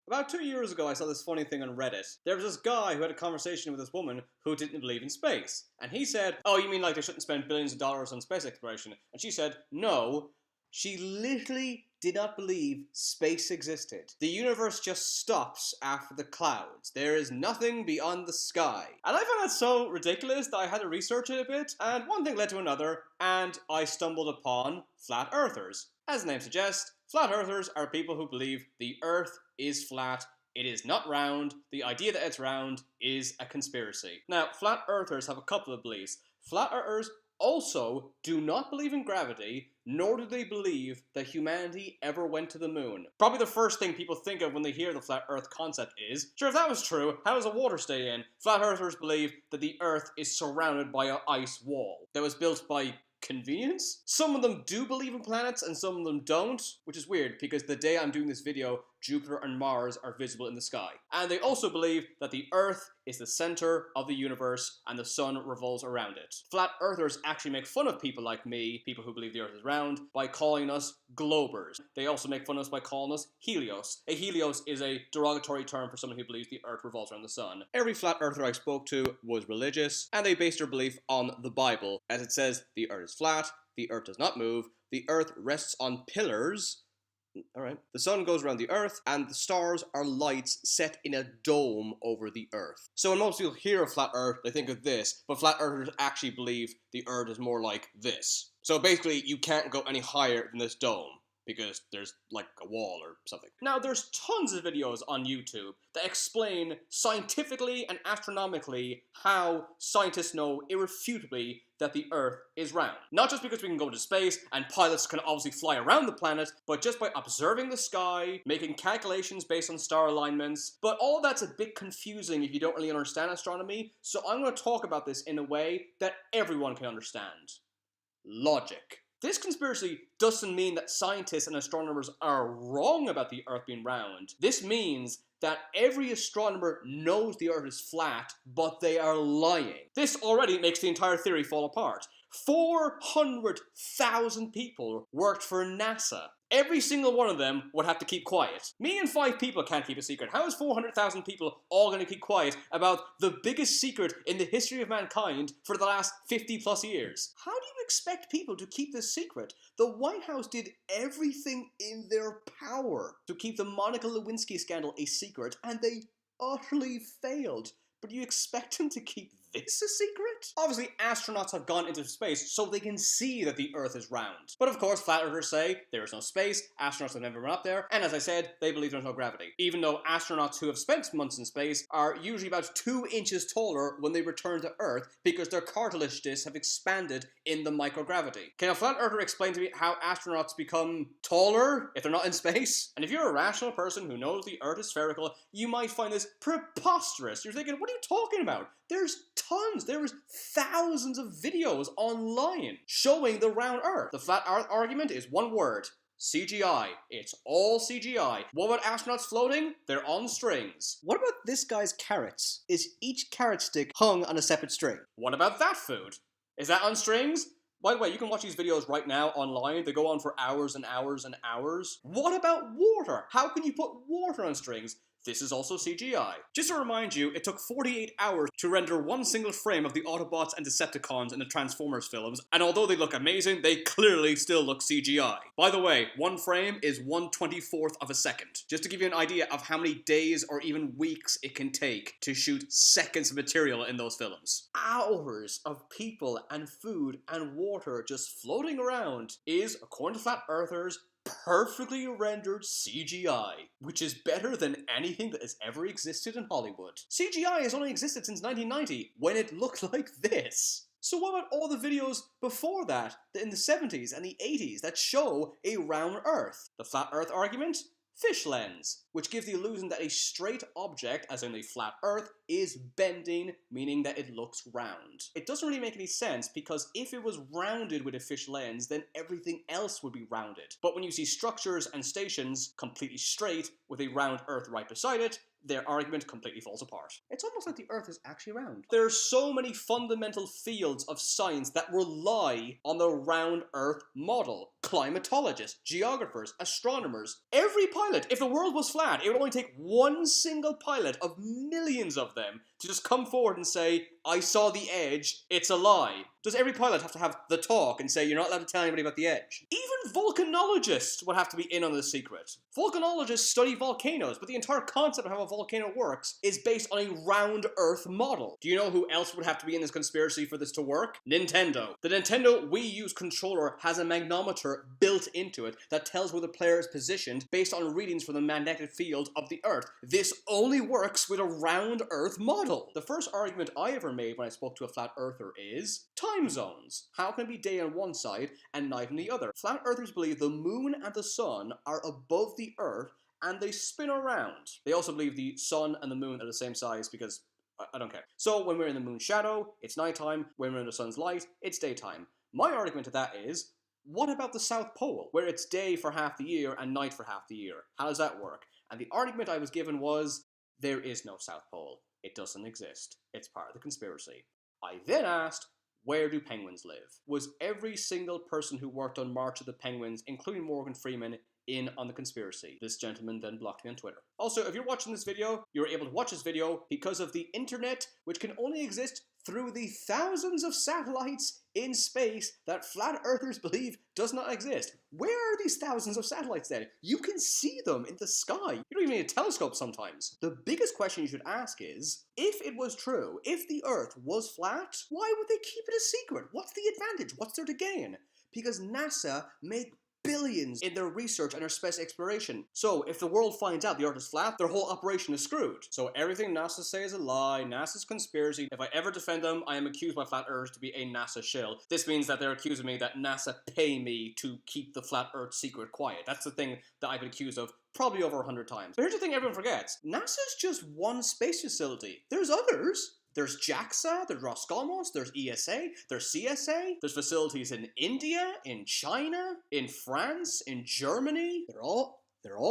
About 2 years ago, I saw this funny thing on Reddit. There was this guy who had a conversation with this woman who didn't believe in space. And he said, "Oh, you mean like they shouldn't spend billions of dollars on space exploration?" And she said, "No." She literally did not believe space existed. The universe just stops after the clouds. There is nothing beyond the sky. And I found that so ridiculous that I had to research it a bit, and one thing led to another, and I stumbled upon flat earthers. As the name suggests, flat earthers are people who believe the earth is flat. It is not round. The idea that it's round is a conspiracy. Now, flat earthers have a couple of beliefs. Flat earthers also do not believe in gravity, nor do they believe that humanity ever went to the moon. Probably the first thing people think of when they hear the flat earth concept is, sure, if that was true, how does the water stay in? Flat earthers believe that the earth is surrounded by an ice wall that was built by convenience? Some of them do believe in planets and some of them don't, which is weird because the day I'm doing this video, Jupiter and Mars are visible in the sky. And they also believe that the Earth is the center of the universe and the sun revolves around it. Flat earthers actually make fun of people like me, people who believe the Earth is round, by calling us globers. They also make fun of us by calling us helios. A helios is a derogatory term for someone who believes the Earth revolves around the sun. Every flat earther I spoke to was religious, and they based their belief on the Bible, as it says the Earth is flat, the Earth does not move, the Earth rests on pillars. Alright. The sun goes around the Earth, and the stars are lights set in a dome over the Earth. So when most people hear of flat Earth, they think of this, but flat earthers actually believe the Earth is more like this. So basically, you can't go any higher than this dome, because there's like a wall or something. Now, there's tons of videos on YouTube that explain scientifically and astronomically how scientists know irrefutably that the Earth is round. Not just because we can go into space and pilots can obviously fly around the planet, but just by observing the sky, making calculations based on star alignments. But all that's a bit confusing if you don't really understand astronomy, so I'm going to talk about this in a way that everyone can understand. Logic. This conspiracy doesn't mean that scientists and astronomers are wrong about the Earth being round. This means that every astronomer knows the Earth is flat, but they are lying. This already makes the entire theory fall apart. 400,000 people worked for NASA. Every single one of them would have to keep quiet. Me and 5 people can't keep a secret. How is 400,000 people all going to keep quiet about the biggest secret in the history of mankind for the last 50 plus years? How do you expect people to keep this secret? The White House did everything in their power to keep the Monica Lewinsky scandal a secret, and they utterly failed. But you expect them to keep this a secret? Obviously, astronauts have gone into space so they can see that the Earth is round. But of course, flat earthers say there is no space, astronauts have never been up there, and as I said, they believe there's no gravity. Even though astronauts who have spent months in space are usually about 2 inches taller when they return to Earth because their cartilage discs have expanded in the microgravity. Can a flat earther explain to me how astronauts become taller if they're not in space? And if you're a rational person who knows the Earth is spherical, you might find this preposterous. You're thinking, what are you talking about? There's tons, there's thousands of videos online showing the round Earth. The flat Earth argument is one word: CGI. It's all CGI. What about astronauts floating? They're on strings. What about this guy's carrots? Is each carrot stick hung on a separate string? What about that food? Is that on strings? By the way, you can watch these videos right now online. They go on for hours and hours and hours. What about water? How can you put water on strings? This is also CGI. Just to remind you, it took 48 hours to render one single frame of the Autobots and Decepticons in the Transformers films, and although they look amazing, they clearly still look CGI. By the way, one frame is 1/24th of a second. Just to give you an idea of how many days or even weeks it can take to shoot seconds of material in those films. Hours of people and food and water just floating around is, according to flat earthers, perfectly rendered CGI, which is better than anything that has ever existed in Hollywood. CGI has only existed since 1990, when it looked like this. So what about all the videos before that, in the 70s and the 80s, that show a round Earth? The flat Earth argument? Fish lens, which gives the illusion that a straight object, as in a flat Earth, is bending, meaning that it looks round. It doesn't really make any sense, because if it was rounded with a fish lens, then everything else would be rounded. But when you see structures and stations completely straight, with a round Earth right beside it, their argument completely falls apart. It's almost like the Earth is actually round. There are so many fundamental fields of science that rely on the round Earth model. Climatologists, geographers, astronomers. Every pilot, if the world was flat, flat, it would only take one single pilot of millions of them to just come forward and say, I saw the edge, it's a lie. Does every pilot have to have the talk and say, you're not allowed to tell anybody about the edge? Even volcanologists would have to be in on the secret. Volcanologists study volcanoes, but the entire concept of how a volcano works is based on a round Earth model. Do you know who else would have to be in this conspiracy for this to work? Nintendo. The Nintendo Wii U's controller has a magnometer built into it that tells where the player is positioned based on readings from the magnetic field of the Earth. This only works with a round Earth model. The first argument I ever made when I spoke to a flat earther is time zones. How can it be day on one side and night on the other? Flat earthers believe the moon and the sun are above the Earth and they spin around. They also believe the sun and the moon are the same size because I don't care. So when we're in the moon's shadow, it's nighttime. When we're in the sun's light, it's daytime. My argument to that is, what about the South Pole, where it's day for half the year and night for half the year? How does that work? And the argument I was given was, there is no South Pole. It doesn't exist. It's part of the conspiracy. I then asked, where do penguins live? Was every single person who worked on March of the Penguins, including Morgan Freeman, in on the conspiracy? This gentleman then blocked me on Twitter. Also, if you're watching this video, you're able to watch this video because of the internet, which can only exist through the thousands of satellites in space that flat earthers believe does not exist. Where are these thousands of satellites then? You can see them in the sky. You don't even need a telescope sometimes. The biggest question you should ask is, if it was true, if the Earth was flat, why would they keep it a secret? What's the advantage? What's there to gain? Because NASA made billions in their research and their space exploration. So if the world finds out the Earth is flat, their whole operation is screwed. So everything NASA says is a lie, NASA's conspiracy. If I ever defend them, I am accused by flat earthers to be a NASA shill. This means that they're accusing me that NASA pay me to keep the flat Earth secret quiet. That's the thing that I've been accused of probably over 100 times. But here's the thing everyone forgets. NASA's just one space facility. There's others. There's JAXA, there's Roscosmos, there's ESA, there's CSA, there's facilities in India, in China, in France, in Germany. They're all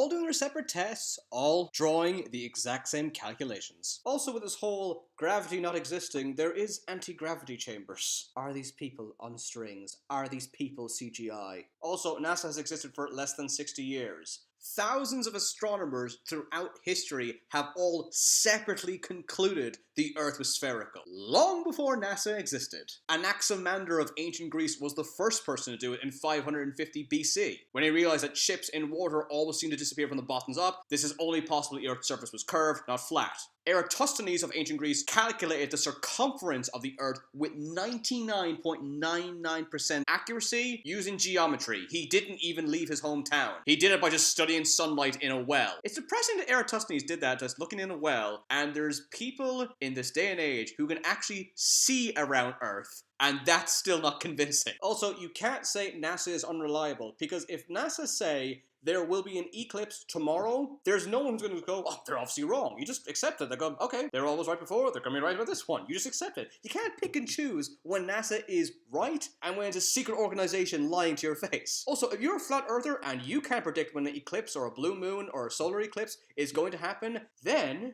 doing their separate tests, all drawing the exact same calculations. Also with this whole gravity not existing, there is anti-gravity chambers. Are these people on strings? Are these people CGI? Also, NASA has existed for less than 60 years. Thousands of astronomers throughout history have all separately concluded the Earth was spherical, long before NASA existed. Anaximander of ancient Greece was the first person to do it in 550 BC. When he realized that ships in water always seem to disappear from the bottoms up, this is only possible the Earth's surface was curved, not flat. Eratosthenes of ancient Greece calculated the circumference of the Earth with 99.99% accuracy using geometry. He didn't even leave his hometown. He did it by just studying sunlight in a well. It's depressing that Eratosthenes did that just looking in a well, and there's people in this day and age who can actually see around Earth, and that's still not convincing. Also, you can't say NASA is unreliable, because if NASA say there will be an eclipse tomorrow, there's no one who's going to go, oh, they're obviously wrong. You just accept it. They go, okay, they were always right before, they're going to be right about this one. You just accept it. You can't pick and choose when NASA is right and when it's a secret organization lying to your face. Also, if you're a flat earther and you can't predict when an eclipse or a blue moon or a solar eclipse is going to happen, then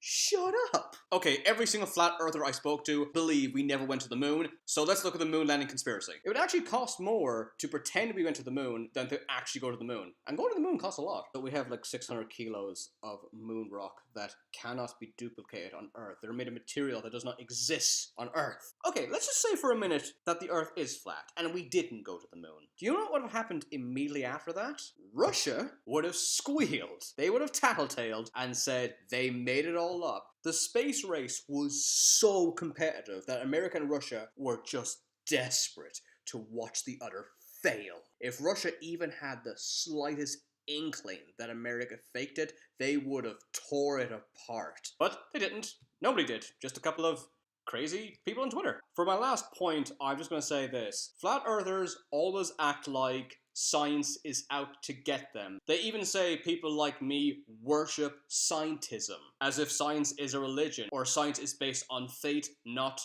shut up. Okay, every single flat earther I spoke to believe we never went to the moon, so let's look at the moon landing conspiracy. It would actually cost more to pretend we went to the moon than to actually go to the moon. And going to the moon costs a lot. But we have like 600 kilos of moon rock that cannot be duplicated on Earth. They're made of material that does not exist on Earth. Okay, let's just say for a minute that the Earth is flat and we didn't go to the moon. Do you know what would have happened immediately after that? Russia would have squealed. They would have tattletaled and said they made it all up. The space race was so competitive that America and Russia were just desperate to watch the other fail. If Russia even had the slightest inkling that America faked it, they would have tore it apart. But they didn't. Nobody did. Just a couple of crazy people on Twitter. For my last point, I'm just going to say this. Flat earthers always act like science is out to get them. They even say people like me worship scientism, as if science is a religion, or science is based on fate, not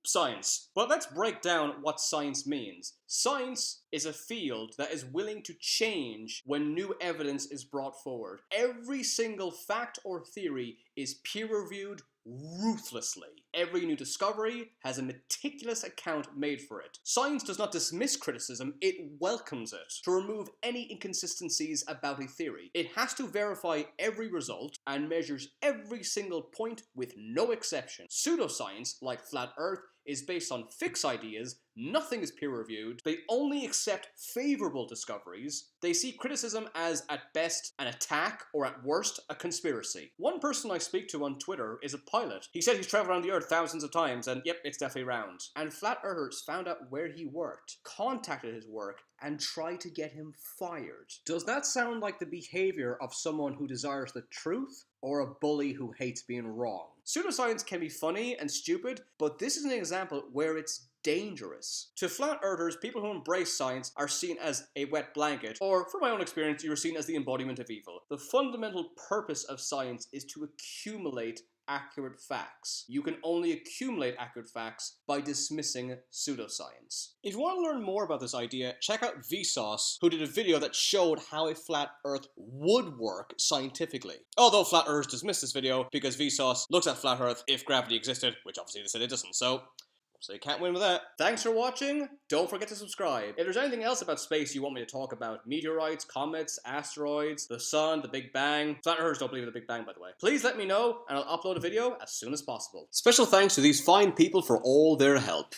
science. But let's break down what science means. Science is a field that is willing to change when new evidence is brought forward. Every single fact or theory is peer-reviewed, ruthlessly. Every new discovery has a meticulous account made for it. Science does not dismiss criticism, it welcomes it. To remove any inconsistencies about a theory, it has to verify every result and measures every single point with no exception. Pseudoscience, like flat Earth, is based on fixed ideas, nothing is peer-reviewed, they only accept favorable discoveries, they see criticism as, at best, an attack, or at worst, a conspiracy. One person I speak to on Twitter is a pilot. He said he's traveled around the Earth thousands of times, and yep, it's definitely round. And flat earthers found out where he worked, contacted his work, and tried to get him fired. Does that sound like the behavior of someone who desires the truth, or a bully who hates being wrong? Pseudoscience can be funny and stupid, but this is an example where it's dangerous. To flat earthers, people who embrace science are seen as a wet blanket, or from my own experience, you're seen as the embodiment of evil. The fundamental purpose of science is to accumulate accurate facts. You can only accumulate accurate facts by dismissing pseudoscience. If you want to learn more about this idea, check out Vsauce, who did a video that showed how a flat earth would work scientifically. Although flat earthers dismissed this video because Vsauce looks at flat earth if gravity existed, which obviously they said it doesn't, so you can't win with that. Thanks for watching. Don't forget to subscribe. If there's anything else about space you want me to talk about, meteorites, comets, asteroids, the sun, the Big Bang. Flat earthers don't believe in the Big Bang, by the way. Please let me know, and I'll upload a video as soon as possible. Special thanks to these fine people for all their help.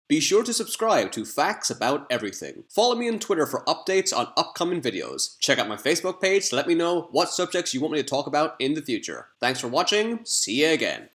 Be sure to subscribe to Facts About Everything. Follow me on Twitter for updates on upcoming videos. Check out my Facebook page to let me know what subjects you want me to talk about in the future. Thanks for watching. See you again.